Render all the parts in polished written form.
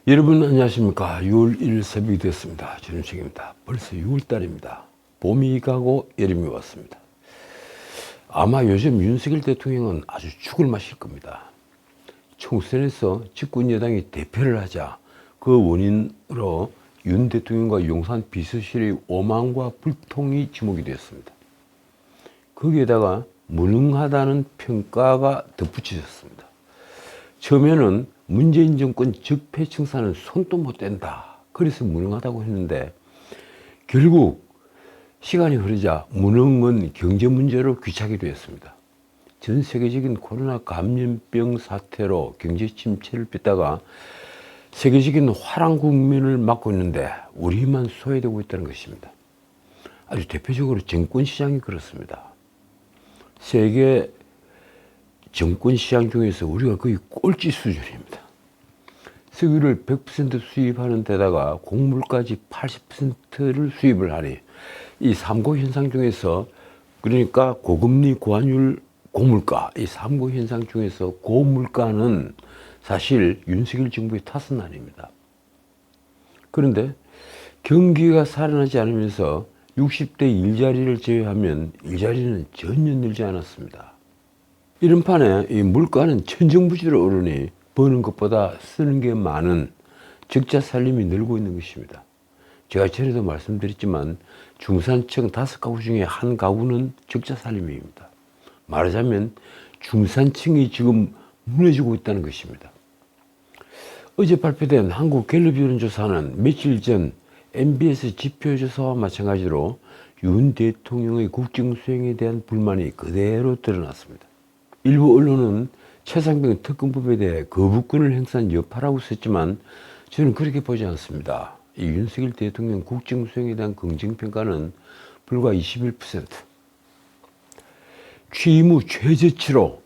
여러분 안녕하십니까. 6월 1일 새벽이 됐습니다. 전우식입니다. 벌써 6월달입니다. 봄이 가고 여름이 왔습니다. 아마 요즘 윤석열 대통령은 아주 죽을 맛일 겁니다. 총선에서 집권 여당이 대패를 하자 그 원인으로 윤 대통령과 용산 비서실의 오만과 불통이 지목이 되었습니다. 거기에다가 무능하다는 평가가 덧붙여졌습니다. 처음에는 문재인 정권 적폐청산은 손도 못 댄다. 그래서 무능하다고 했는데 결국 시간이 흐르자 무능은 경제 문제로 귀착이 되었습니다. 전 세계적인 코로나 감염병 사태로 경제 침체를 빚다가 세계적인 화랑 국면을 맞고 있는데 우리만 소외되고 있다는 것입니다. 아주 대표적으로 정권시장이 그렇습니다. 세계 정권시장 중에서 우리가 거의 꼴찌 수준입니다. 석유를 100% 수입하는 데다가 곡물까지 80%를 수입을 하니 이 삼고 현상 중에서, 그러니까 고금리 고환율 고물가, 이 삼고 현상 중에서 고물가는 사실 윤석열 정부의 탓은 아닙니다. 그런데 경기가 살아나지 않으면서 60대 일자리를 제외하면 일자리는 전혀 늘지 않았습니다. 이런 판에 이 물가는 천정부지로 오르니 버는 것보다 쓰는 게 많은 적자 살림이 늘고 있는 것입니다. 제가 전에도 말씀드렸지만 중산층 5가구 중에 한 가구는 적자 살림입니다. 말하자면 중산층이 지금 무너지고 있다는 것입니다. 어제 발표된 한국갤럽 여론조사는 며칠 전 MBS 지표조사와 마찬가지로 윤 대통령의 국정수행에 대한 불만이 그대로 드러났습니다. 일부 언론은 최상병 특검법에 대해 거부권을 행사한 여파라고 썼지만 저는 그렇게 보지 않습니다. 이 윤석열 대통령 국정수행에 대한 긍정평가는 불과 21%. 취임 후 최저치로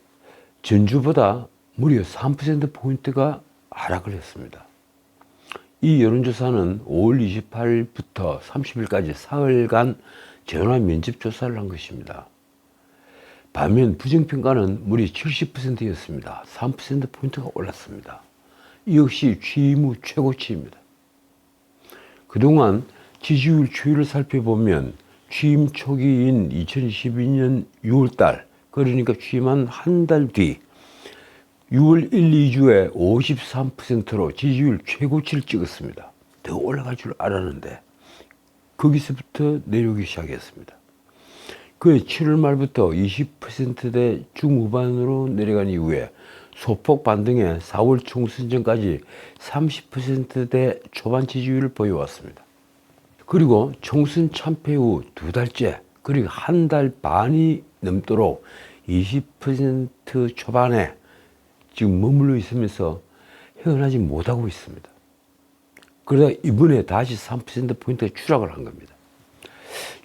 전주보다 무려 3%포인트가 하락을 했습니다. 이 여론조사는 5월 28일부터 30일까지 사흘간 전화 면접 조사를 한 것입니다. 반면 부정평가는 무려 70%였습니다. 3%포인트가 올랐습니다. 이 역시 취임 후 최고치입니다. 그동안 지지율 추이를 살펴보면 취임 초기인 2012년 6월달, 그러니까 취임한 한 달 뒤 6월 1, 2주에 53%로 지지율 최고치를 찍었습니다. 더 올라갈 줄 알았는데 거기서부터 내려오기 시작했습니다. 그해 7월 말부터 20%대 중후반으로 내려간 이후에 소폭 반등해 4월 총선 전까지 30%대 초반 지지율을 보여왔습니다. 그리고 총선 참패 후 2달째, 그리고 한 달 반이 넘도록 20% 초반에 지금 머물러 있으면서 헤어나지 못하고 있습니다. 그러다 이번에 다시 3%포인트가 추락을 한 겁니다.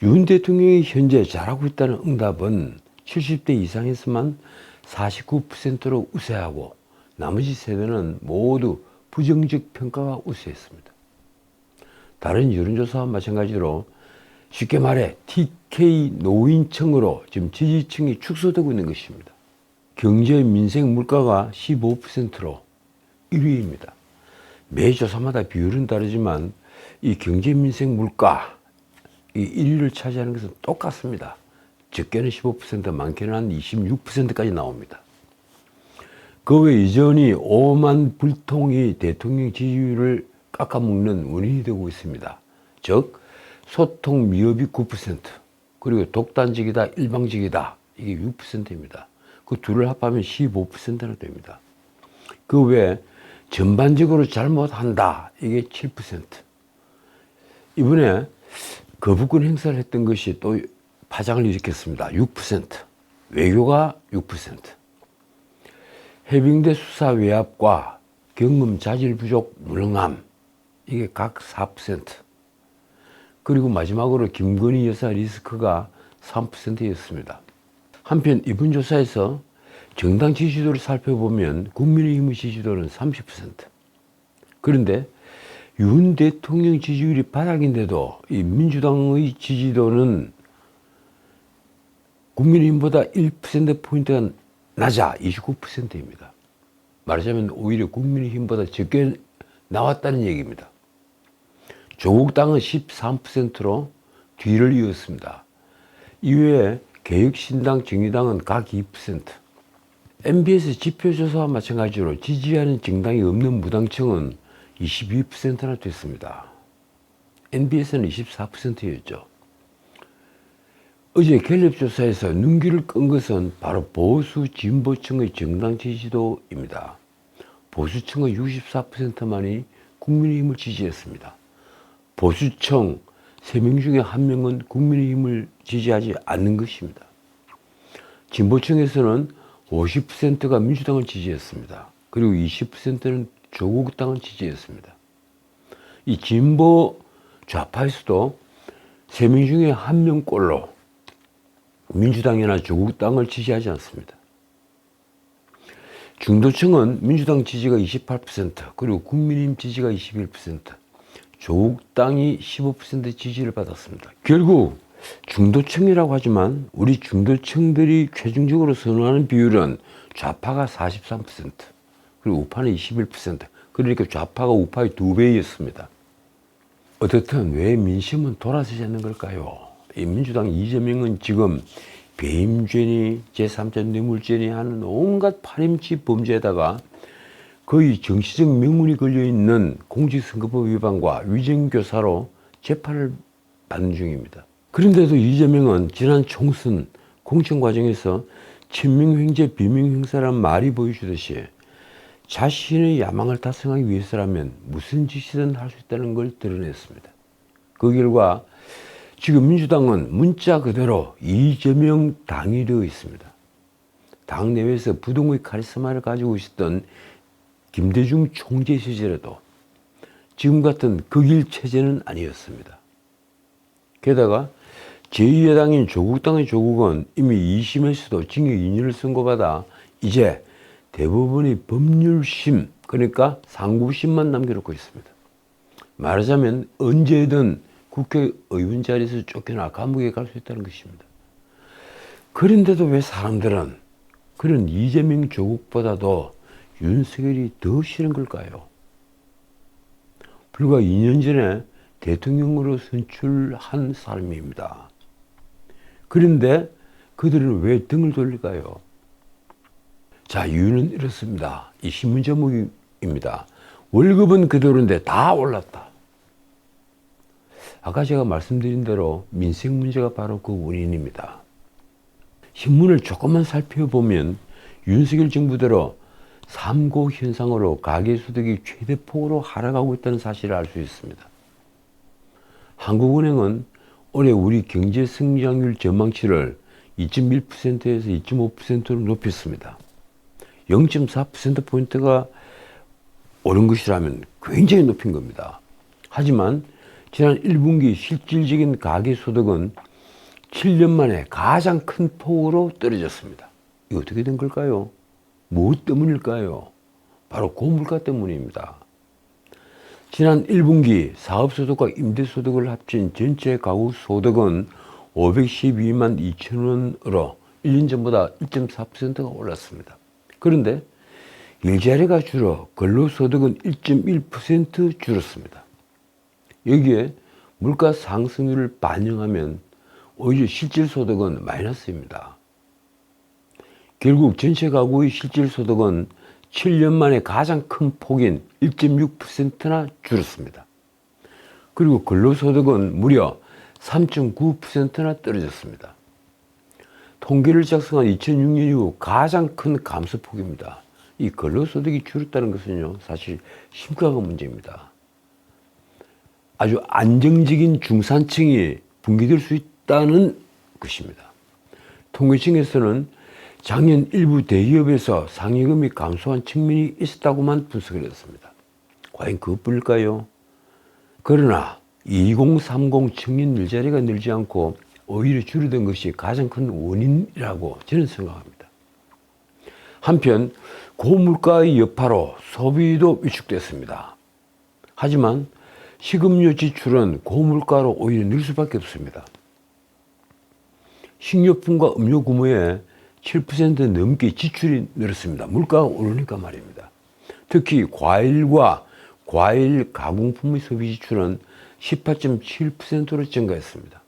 윤 대통령이 현재 잘하고 있다는 응답은 70대 이상에서만 49%로 우세하고 나머지 세대는 모두 부정적 평가가 우세했습니다. 다른 여론조사와 마찬가지로 쉽게 말해 TK 노인층으로 지금 지지층이 축소되고 있는 것입니다. 경제, 민생, 물가가 15%로 1위입니다. 매 조사마다 비율은 다르지만 이 경제, 민생, 물가 이 1위를 차지하는 것은 똑같습니다. 적게는 15%, 많게는 한 26%까지 나옵니다. 그 외 여전히 오만 불통이 대통령 지지율을 깎아먹는 원인이 되고 있습니다. 즉 소통 미흡이 9%, 그리고 독단적이다, 일방적이다, 이게 6%입니다. 그 둘을 합하면 15%나 됩니다. 그 외에 전반적으로 잘못한다, 이게 7%. 이번에 거부권 행사를 했던 것이 또 파장을 일으켰습니다. 6%. 외교가 6%. 해병대 수사 외압과 경험 자질 부족 무능함, 이게 각 4%. 그리고 마지막으로 김건희 여사 리스크가 3%였습니다. 한편 이번 조사에서 정당 지지도를 살펴보면 국민의힘의 지지도는 30%. 그런데 윤 대통령 지지율이 바닥인데도 이 민주당의 지지도는 국민의힘보다 1%포인트가 낮아 29%입니다. 말하자면 오히려 국민의힘보다 적게 나왔다는 얘기입니다. 조국 당은 13%로 뒤를 이었습니다. 이외에 개혁신당, 정의당은 각 2%. MBS 지표조사와 마찬가지로 지지하는 정당이 없는 무당층은 22%나 됐습니다. MBS는 24%였죠. 어제 갤럽조사에서 눈길을 끈 것은 바로 보수 진보층의 정당 지지도입니다. 보수층의 64%만이 국민의힘을 지지했습니다. 보수층 3명 중에 1명은 국민의힘을 지지하지 않는 것입니다. 진보층에서는 50%가 민주당을 지지했습니다. 그리고 20%는 조국 당을 지지했습니다. 이 진보 좌파에서도 3명 중에 1명꼴로 민주당이나 조국 당을 지지하지 않습니다. 중도층은 민주당 지지가 28%, 그리고 국민의힘 지지가 21%, 조국 당이 15% 지지를 받았습니다. 결국 중도층이라고 하지만 우리 중도층들이 최종적으로 선호하는 비율은 좌파가 43%, 그리고 우파는 21%, 그러니까 좌파가 우파의 2배였습니다. 어떻든 왜 민심은 돌아서지 않는 걸까요? 이 민주당 이재명은 지금 배임죄니 제3자 뇌물죄니 하는 온갖 파렴치 범죄에다가 거의 정치적 명분이 걸려있는 공직선거법 위반과 위증교사로 재판을 받는 중입니다. 그런데도 이재명은 지난 총선 공천 과정에서 친명형제 비명형사란 말이 보여주듯이 자신의 야망을 달성하기 위해서라면 무슨 짓이든 할 수 있다는 걸 드러냈습니다. 그 결과 지금 민주당은 문자 그대로 이재명 당이 되어 있습니다. 당 내에서 부동의 카리스마를 가지고 있었던 김대중 총재 시절에도 지금 같은 극일 체제는 아니었습니다. 게다가 제2야당인 조국당의 조국은 이미 2심에서도 징역 2년을 선고받아 이제 대법원의 법률심, 그러니까 상고심만 남겨놓고 있습니다. 말하자면 언제든 국회의원 자리에서 쫓겨나 감옥에 갈 수 있다는 것입니다. 그런데도 왜 사람들은 그런 이재명 조국보다도 윤석열이 더 싫은 걸까요? 불과 2년 전에 대통령으로 선출한 사람입니다. 그런데 그들은 왜 등을 돌릴까요? 자, 이유는 이렇습니다. 이 신문 제목입니다. 월급은 그대로인데 다 올랐다. 아까 제가 말씀드린 대로 민생 문제가 바로 그 원인입니다. 신문을 조금만 살펴보면 윤석열 정부대로 3고 현상으로 가계소득이 최대폭으로 하락하고 있다는 사실을 알 수 있습니다. 한국은행은 올해 우리 경제 성장률 전망치를 2.1%에서 2.5%로 높였습니다. 0.4%포인트가 오른 것이라면 굉장히 높인 겁니다. 하지만 지난 1분기 실질적인 가계소득은 7년 만에 가장 큰 폭으로 떨어졌습니다. 이거 어떻게 된 걸까요? 무엇 때문일까요? 바로 고물가 때문입니다. 지난 1분기 사업소득과 임대소득을 합친 전체 가구 소득은 512만 2천 원으로 1년 전보다 1.4%가 올랐습니다. 그런데 일자리가 줄어 근로소득은 1.1% 줄었습니다. 여기에 물가 상승률을 반영하면 오히려 실질소득은 마이너스입니다. 결국 전체 가구의 실질소득은 7년 만에 가장 큰 폭인 1.6%나 줄었습니다. 그리고 근로소득은 무려 3.9%나 떨어졌습니다. 통계를 작성한 2006년 이후 가장 큰 감소폭입니다. 이 근로소득이 줄었다는 것은요, 사실 심각한 문제입니다. 아주 안정적인 중산층이 붕괴될 수 있다는 것입니다. 통계청에서는 작년 일부 대기업에서 상여금이 감소한 측면이 있었다고만 분석을 했습니다. 과연 그것뿐일까요? 그러나 2030 청년 일자리가 늘지 않고 오히려 줄어든 것이 가장 큰 원인이라고 저는 생각합니다. 한편 고물가의 여파로 소비도 위축됐습니다. 하지만 식음료 지출은 고물가로 오히려 늘 수밖에 없습니다. 식료품과 음료 구매에 7% 넘게 지출이 늘었습니다. 물가가 오르니까 말입니다. 특히 과일과 과일 가공품의 소비 지출은 18.7%로 증가했습니다.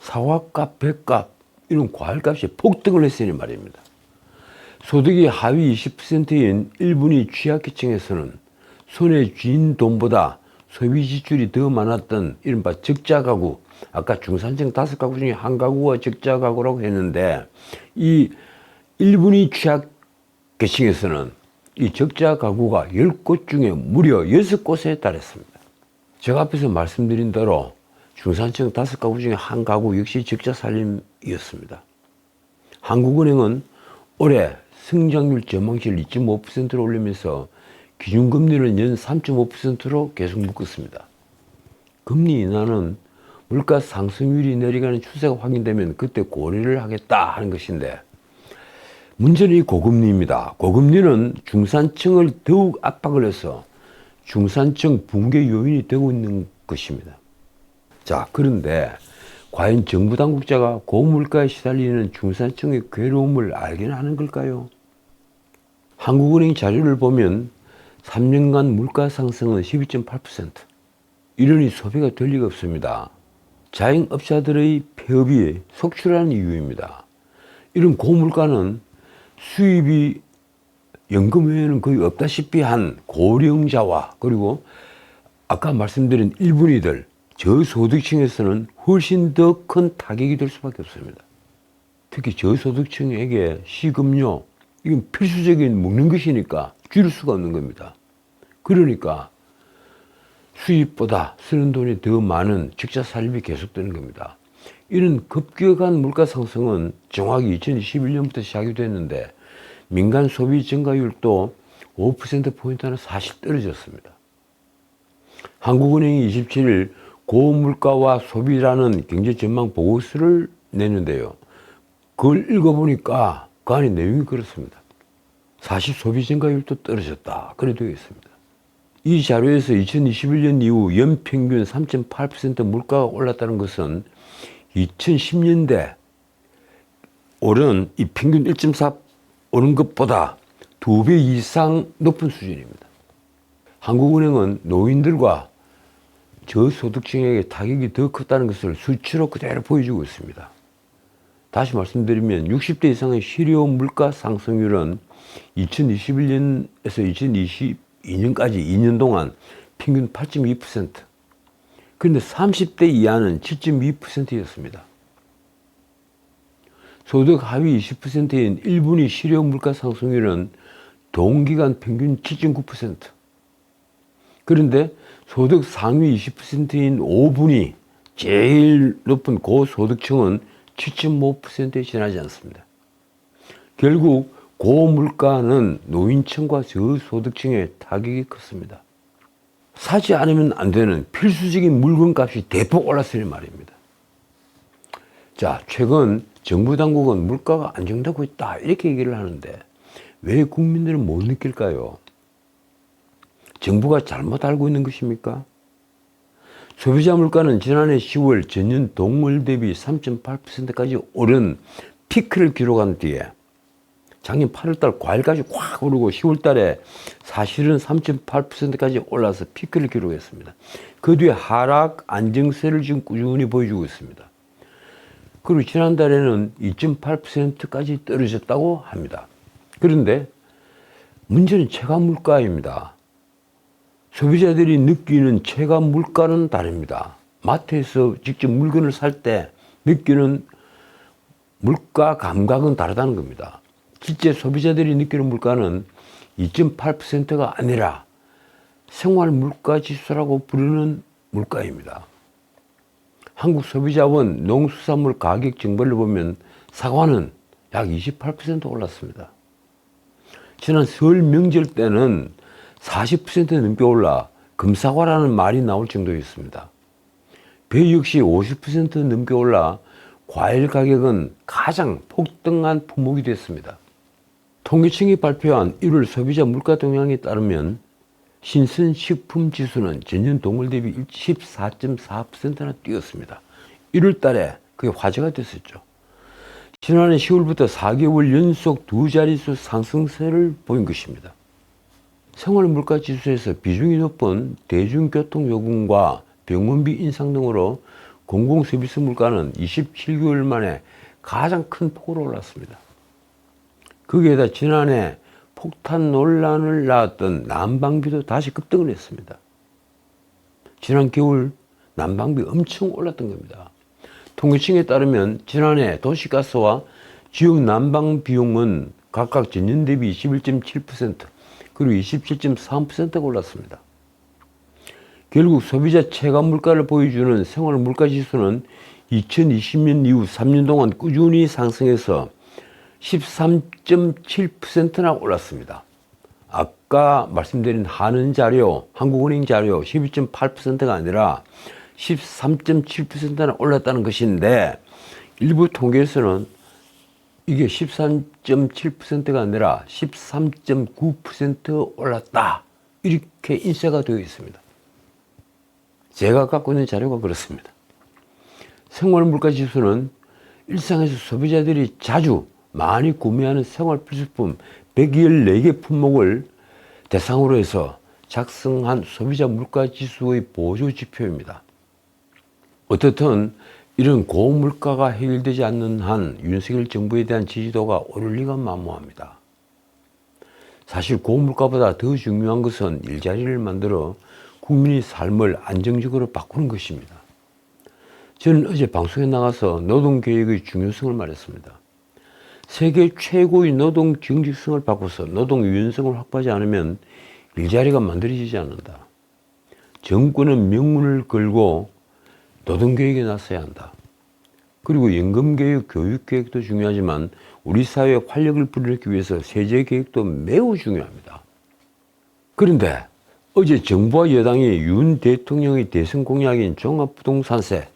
사과값, 배값 이런 과일값이 폭등을 했으니 말입니다. 소득이 하위 20%인 일본의 취약계층에서는 손에 쥔 돈보다 소비 지출이 더 많았던 이른바 적자 가구, 아까 중산층 5가구 중에 한 가구가 적자 가구라고 했는데 이 일본의 취약계층에서는 이 적자 가구가 10곳 중에 무려 6곳에 달했습니다. 제가 앞에서 말씀드린 대로 중산층 5가구 중에 한 가구 역시 적자 살림이었습니다. 한국은행은 올해 성장률 전망치를 2.5%로 올리면서 기준금리를 연 3.5%로 계속 묶었습니다. 금리 인하는 물가 상승률이 내려가는 추세가 확인되면 그때 고려를 하겠다 하는 것인데 문제는 이 고금리입니다. 고금리는 중산층을 더욱 압박을 해서 중산층 붕괴 요인이 되고 있는 것입니다. 자, 그런데 과연 정부 당국자가 고물가에 시달리는 중산층의 괴로움을 알긴 하는 걸까요? 한국은행 자료를 보면 3년간 물가 상승은 12.8%. 이러니 소비가 될 리가 없습니다. 자영업자들의 폐업이 속출하는 이유입니다. 이런 고물가는 수입이 연금 외에는 거의 없다시피 한 고령자와 그리고 아까 말씀드린 일본인들, 저소득층에서는 훨씬 더 큰 타격이 될 수밖에 없습니다. 특히 저소득층에게 식음료, 이건 필수적인 먹는 것이니까 줄일 수가 없는 겁니다. 그러니까 수입보다 쓰는 돈이 더 많은 적자 살림이 계속되는 겁니다. 이런 급격한 물가 상승은 정확히 2021년부터 시작이 됐는데 민간 소비 증가율도 5%포인트나 사실 떨어졌습니다. 한국은행이 27일 고물가와 소비라는 경제전망 보고서를 내는데요. 그걸 읽어보니까 그 안에 내용이 그렇습니다. 사실 소비 증가율도 떨어졌다. 그래 되어 있습니다. 이 자료에서 2021년 이후 연평균 3.8% 물가가 올랐다는 것은 2010년대 오른 이 평균 1.4 오른 것보다 2배 이상 높은 수준입니다. 한국은행은 노인들과 저소득층에게 타격이 더 컸다는 것을 수치로 그대로 보여주고 있습니다. 다시 말씀드리면 60대 이상의 실효 물가 상승률은 2021년에서 2022년까지 2년 동안 평균 8.2%. 그런데 30대 이하는 7.2%였습니다. 소득 하위 20%인 1분위 실효 물가 상승률은 동기간 평균 7.9%. 그런데 소득 상위 20%인 5분위 제일 높은 고소득층은 7.5%에 지나지 않습니다. 결국 고물가는 노인층과 저소득층의 타격이 컸습니다. 사지 않으면 안 되는 필수적인 물건값이 대폭 올랐으니 말입니다. 자, 최근 정부 당국은 물가가 안정되고 있다 이렇게 얘기를 하는데 왜 국민들은 못 느낄까요? 정부가 잘못 알고 있는 것입니까? 소비자 물가는 지난해 10월 전년 동월 대비 3.8%까지 오른 피크를 기록한 뒤에 작년 8월달 과일까지 확 오르고 10월달에 사실은 3.8%까지 올라서 피크를 기록했습니다. 그 뒤에 하락 안정세를 지금 꾸준히 보여주고 있습니다. 그리고 지난달에는 2.8%까지 떨어졌다고 합니다. 그런데 문제는 체감 물가입니다. 소비자들이 느끼는 체감 물가는 다릅니다. 마트에서 직접 물건을 살 때 느끼는 물가 감각은 다르다는 겁니다. 실제 소비자들이 느끼는 물가는 2.8%가 아니라 생활 물가 지수라고 부르는 물가입니다. 한국소비자원 농수산물 가격 정보를 보면 사과는 약 28% 올랐습니다. 지난 설 명절 때는 40% 넘게 올라 금사과라는 말이 나올 정도였습니다. 배 역시 50% 넘게 올라 과일 가격은 가장 폭등한 품목이 됐습니다. 통계청이 발표한 1월 소비자 물가 동향에 따르면 신선식품 지수는 전년 동월 대비 14.4%나 뛰었습니다. 1월 달에 그게 화제가 됐었죠. 지난해 10월부터 4개월 연속 두 자릿수 상승세를 보인 것입니다. 생활물가지수에서 비중이 높은 대중교통요금과 병원비 인상 등으로 공공서비스 물가는 27개월 만에 가장 큰 폭으로 올랐습니다. 거기에다 지난해 폭탄 논란을 낳았던 난방비도 다시 급등을 했습니다. 지난 겨울 난방비 엄청 올랐던 겁니다. 통계청에 따르면 지난해 도시가스와 지역 난방 비용은 각각 전년 대비 21.7% 그리고 27.3%가 올랐습니다. 결국 소비자 체감 물가를 보여주는 생활 물가 지수는 2020년 이후 3년 동안 꾸준히 상승해서 13.7%나 올랐습니다. 아까 말씀드린 한은 자료, 한국은행 자료 12.8%가 아니라 13.7%나 올랐다는 것인데, 일부 통계에서는 이게 13.7%가 아니라 13.9% 올랐다, 이렇게 인쇄가 되어 있습니다. 제가 갖고 있는 자료가 그렇습니다. 생활물가지수는 일상에서 소비자들이 자주 많이 구매하는 생활 필수품 114개 품목을 대상으로 해서 작성한 소비자 물가지수의 보조 지표입니다. 어떻든 이런 고물가가 해결되지 않는 한 윤석열 정부에 대한 지지도가 오를 리가 만무합니다. 사실 고물가보다 더 중요한 것은 일자리를 만들어 국민의 삶을 안정적으로 바꾸는 것입니다. 저는 어제 방송에 나가서 노동개혁의 중요성을 말했습니다. 세계 최고의 노동 정직성을 바꿔서 노동 유연성을 확보하지 않으면 일자리가 만들어지지 않는다. 정권은 명분을 걸고 노동개혁에 나서야 한다. 그리고 연금개혁, 교육개혁도 중요하지만 우리 사회에 활력을 불어넣기 위해서 세제개혁도 매우 중요합니다. 그런데 어제 정부와 여당이 윤 대통령의 대선 공약인 종합부동산세,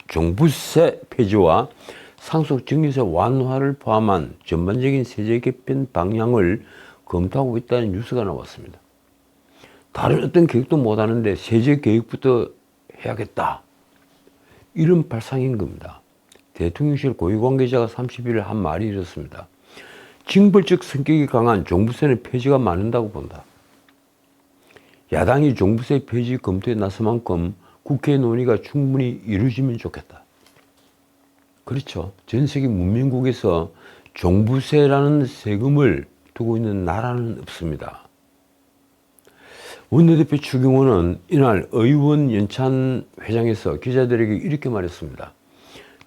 종부세 폐지와 상속증여세 완화를 포함한 전반적인 세제 개편 방향을 검토하고 있다는 뉴스가 나왔습니다. 다른 어떤 계획도 못하는데 세제 계획부터 해야겠다, 이런 발상인 겁니다. 대통령실 고위관계자가 30일 한 말이 이렇습니다. 징벌적 성격이 강한 종부세는 폐지가 맞는다고 본다. 야당이 종부세 폐지 검토에 나선 만큼 국회 논의가 충분히 이루어지면 좋겠다. 그렇죠. 전 세계 문명국에서 종부세라는 세금을 두고 있는 나라는 없습니다. 원내대표 추경호는 이날 의원 연찬 회장에서 기자들에게 이렇게 말했습니다.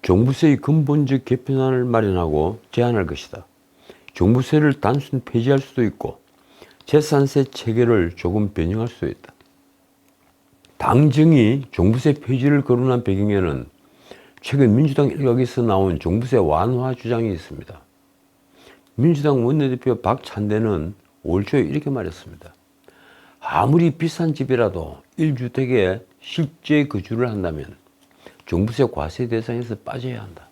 종부세의 근본적 개편안을 마련하고 제안할 것이다. 종부세를 단순 폐지할 수도 있고 재산세 체계를 조금 변형할 수도 있다. 당정이 종부세 폐지를 거론한 배경에는 최근 민주당 일각에서 나온 종부세 완화 주장이 있습니다. 민주당 원내대표 박찬대는 올 초에 이렇게 말했습니다. 아무리 비싼 집이라도 1주택에 실제 거주를 한다면 종부세 과세 대상에서 빠져야 한다.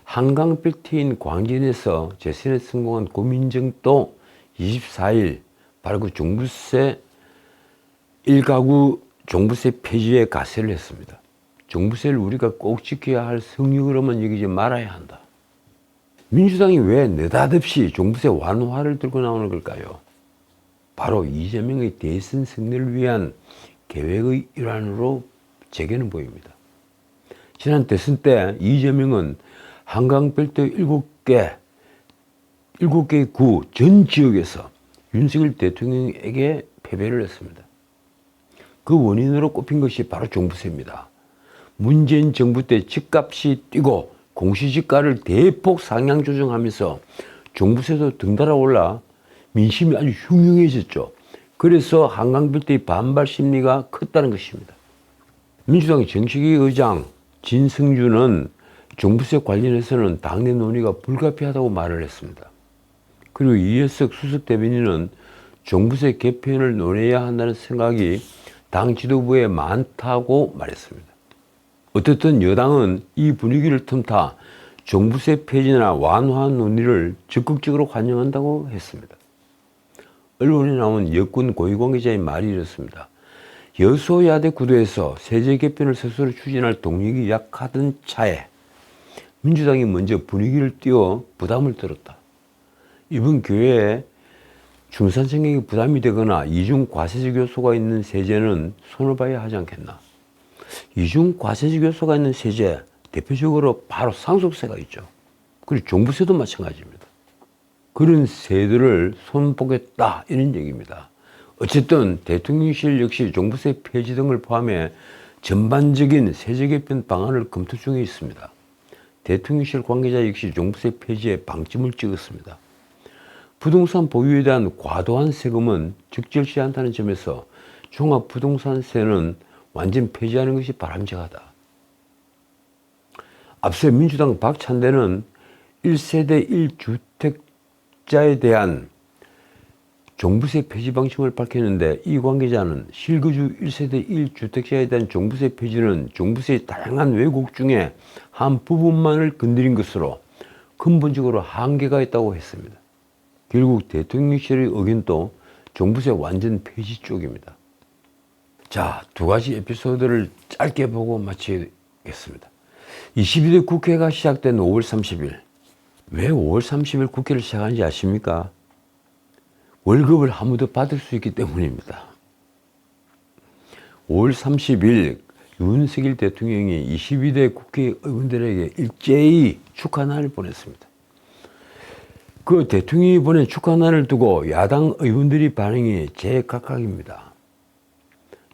한강 벨트인 광진에서 재선에 성공한 고민정도 24일 바로 그 종부세 1가구 종부세 폐지에 가세를 했습니다. 종부세를 우리가 꼭 지켜야 할 성역으로만 여기지 말아야 한다. 민주당이 왜 느닷없이 종부세 완화를 들고 나오는 걸까요? 바로 이재명의 대선 승리를 위한 계획의 일환으로 제게는 보입니다. 지난 대선 때 이재명은 한강벨트 7개의 구 전 지역에서 윤석열 대통령에게 패배를 했습니다. 그 원인으로 꼽힌 것이 바로 종부세입니다. 문재인 정부 때 집값이 뛰고 공시지가를 대폭 상향 조정하면서 종부세도 등달아 올라 민심이 아주 흉흉해졌죠. 그래서 한강벨트의 반발 심리가 컸다는 것입니다. 민주당 정식위 의장 진성준은 종부세 관련해서는 당내 논의가 불가피하다고 말을 했습니다. 그리고 이해석 수석 대변인은 종부세 개편을 논의해야 한다는 생각이 당 지도부에 많다고 말했습니다. 어쨌든 여당은 이 분위기를 틈타 종부세 폐지나 완화 논의를 적극적으로 환영한다고 했습니다. 언론에 나온 여권 고위관계자의 말이 이렇습니다. 여소야대 구도에서 세제 개편을 스스로 추진할 동력이 약하던 차에 민주당이 먼저 분위기를 띄워 부담을 들었다. 이번 기회에 중산 청약이 부담이 되거나 이중 과세적 요소가 있는 세제는 손을 봐야 하지 않겠나. 이중 과세적 요소가 있는 세제, 대표적으로 바로 상속세가 있죠. 그리고 종부세도 마찬가지입니다. 그런 세들을 손보겠다 이런 얘기입니다. 어쨌든 대통령실 역시 종부세 폐지 등을 포함해 전반적인 세제 개편 방안을 검토 중에 있습니다. 대통령실 관계자 역시 종부세 폐지에 방침을 찍었습니다. 부동산 보유에 대한 과도한 세금은 적절치 않다는 점에서 종합부동산세는 완전 폐지하는 것이 바람직하다. 앞서 민주당 박찬대는 1세대 1주택자에 대한 종부세 폐지 방침을 밝혔는데, 이 관계자는 실거주 1세대 1주택자에 대한 종부세 폐지는 종부세의 다양한 왜곡 중에 한 부분만을 건드린 것으로 근본적으로 한계가 있다고 했습니다. 결국 대통령실의 의견도 종부세 완전 폐지 쪽입니다. 자, 두 가지 에피소드를 짧게 보고 마치겠습니다. 22대 국회가 시작된 5월 30일. 왜 5월 30일 국회를 시작하는지 아십니까? 월급을 아무도 받을 수 있기 때문입니다. 5월 30일 윤석열 대통령이 22대 국회의원들에게 일제히 축하날을 보냈습니다. 그 대통령이 보낸 축하날을 두고 야당 의원들의 반응이 제각각입니다.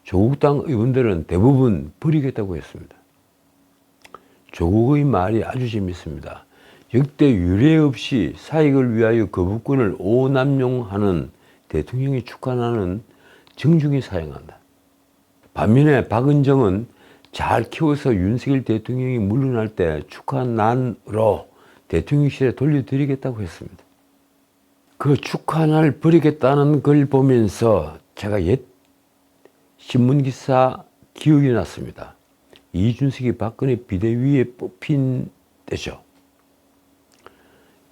조국당 의원들은 대부분 버리겠다고 했습니다. 조국의 말이 아주 재밌습니다. 역대 유례 없이 사익을 위하여 거부권을 오남용하는 대통령의 축하날은 정중히 사용한다. 반면에 박은정은 잘 키워서 윤석열 대통령이 물러날 때 축하난으로 대통령실에 돌려드리겠다고 했습니다. 그 축하날 버리겠다는 걸 보면서 제가 옛 신문기사 기억이 났습니다. 이준석이 박근혜 비대위에 뽑힌 때죠.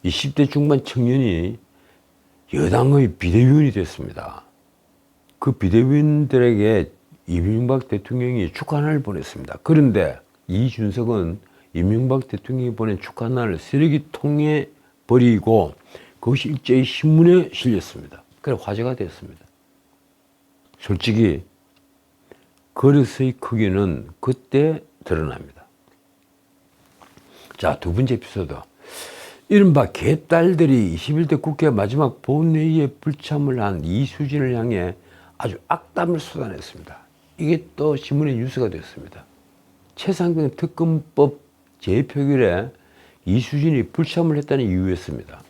20대 중반 청년이 여당의 비대위원이 됐습니다. 그 비대위원들에게 이명박 대통령이 축하날을 보냈습니다. 그런데 이준석은 이명박 대통령이 보낸 축하날을 쓰레기통에 버리고 그것이 일제히 신문에 실렸습니다. 그래 화제가 됐습니다. 솔직히 그릇의 크기는 그때 드러납니다. 자, 두 번째 에피소드. 이른바 개딸들이 21대 국회 마지막 본회의에 불참을 한 이수진을 향해 아주 악담을 쏟아냈습니다. 이게 또 신문에 뉴스가 됐습니다. 최상병 특검법 재표결에 이수진이 불참을 했다는 이유였습니다.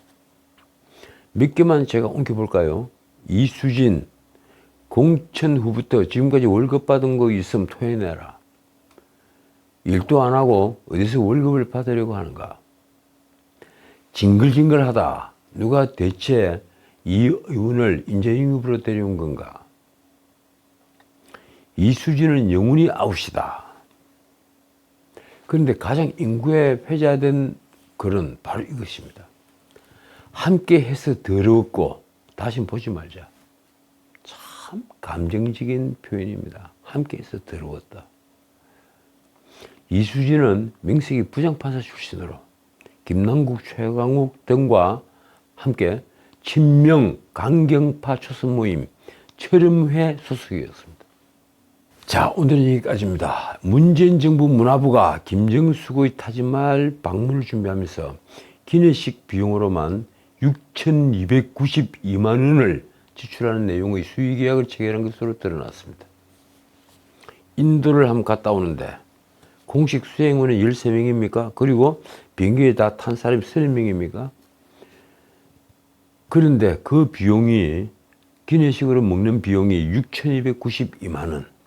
몇 개만 제가 옮겨볼까요? 이수진, 공천 후부터 지금까지 월급 받은 거 있으면 토해내라. 일도 안 하고 어디서 월급을 받으려고 하는가? 징글징글하다. 누가 대체 이 의원을 인재영입으로 데려온 건가? 이수진은 영원히 아웃이다. 그런데 가장 인구에 회자된 글은 바로 이것입니다. 함께 해서 더러웠고 다시 보지 말자. 참 감정적인 표현입니다. 함께 해서 더러웠다. 이수진은 명색이 부장판사 출신으로 김남국, 최강욱 등과 함께 친명 강경파 초선 모임 철음회 소속이었습니다. 자, 오늘은 여기까지입니다. 문재인 정부 문화부가 김정숙의 타지말 방문을 준비하면서 기내식 비용으로만 6,292만 원을 지출하는 내용의 수의계약을 체결한 것으로 드러났습니다. 인도를 한번 갔다 오는데 공식 수행원은 13명입니까? 그리고 비행기에 다 탄 사람이 30명입니까? 그런데 그 비용이 기내식으로 먹는 비용이 6,292만 원.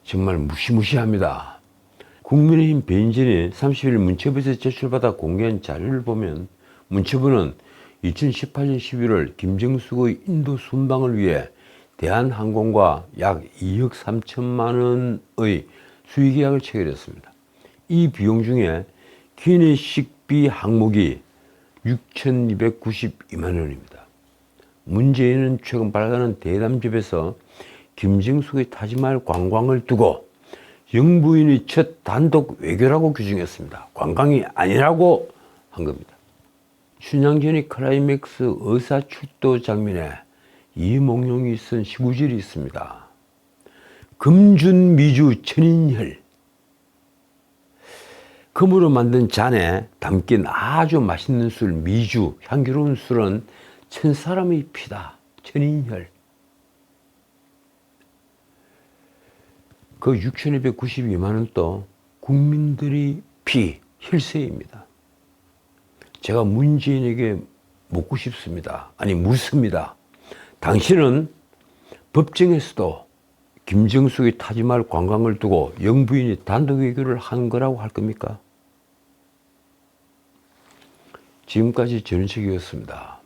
정말 무시무시합니다. 국민의힘 배인진이 30일 문체부에서 제출받아 공개한 자료를 보면 문체부는 2018년 11월 김정숙의 인도 순방을 위해 대한항공과 약 2억 3천만 원의 수의계약을 체결했습니다. 이 비용 중에 기내식비 항목이 6,292만 원입니다. 문재인은 최근 발간한 대담집에서 김정숙의 타지말 관광을 두고 영부인의 첫 단독 외교라고 규정했습니다. 관광이 아니라고 한 겁니다. 춘향전이 클라이맥스 의사출도 장면에 이몽룡이 쓴 시구절이 있습니다. 금준미주 천인혈. 금으로 만든 잔에 담긴 아주 맛있는 술 미주, 향기로운 술은 천사람의 피다. 천인혈. 그 6,292만 원도 국민들의 피, 혈세입니다. 제가 문재인에게 묻고 싶습니다. 아니 묻습니다. 당신은 법정에서도 김정숙의 타지말 관광을 두고 영부인이 단독 외교를 한 거라고 할 겁니까? 지금까지 전은책이었습니다.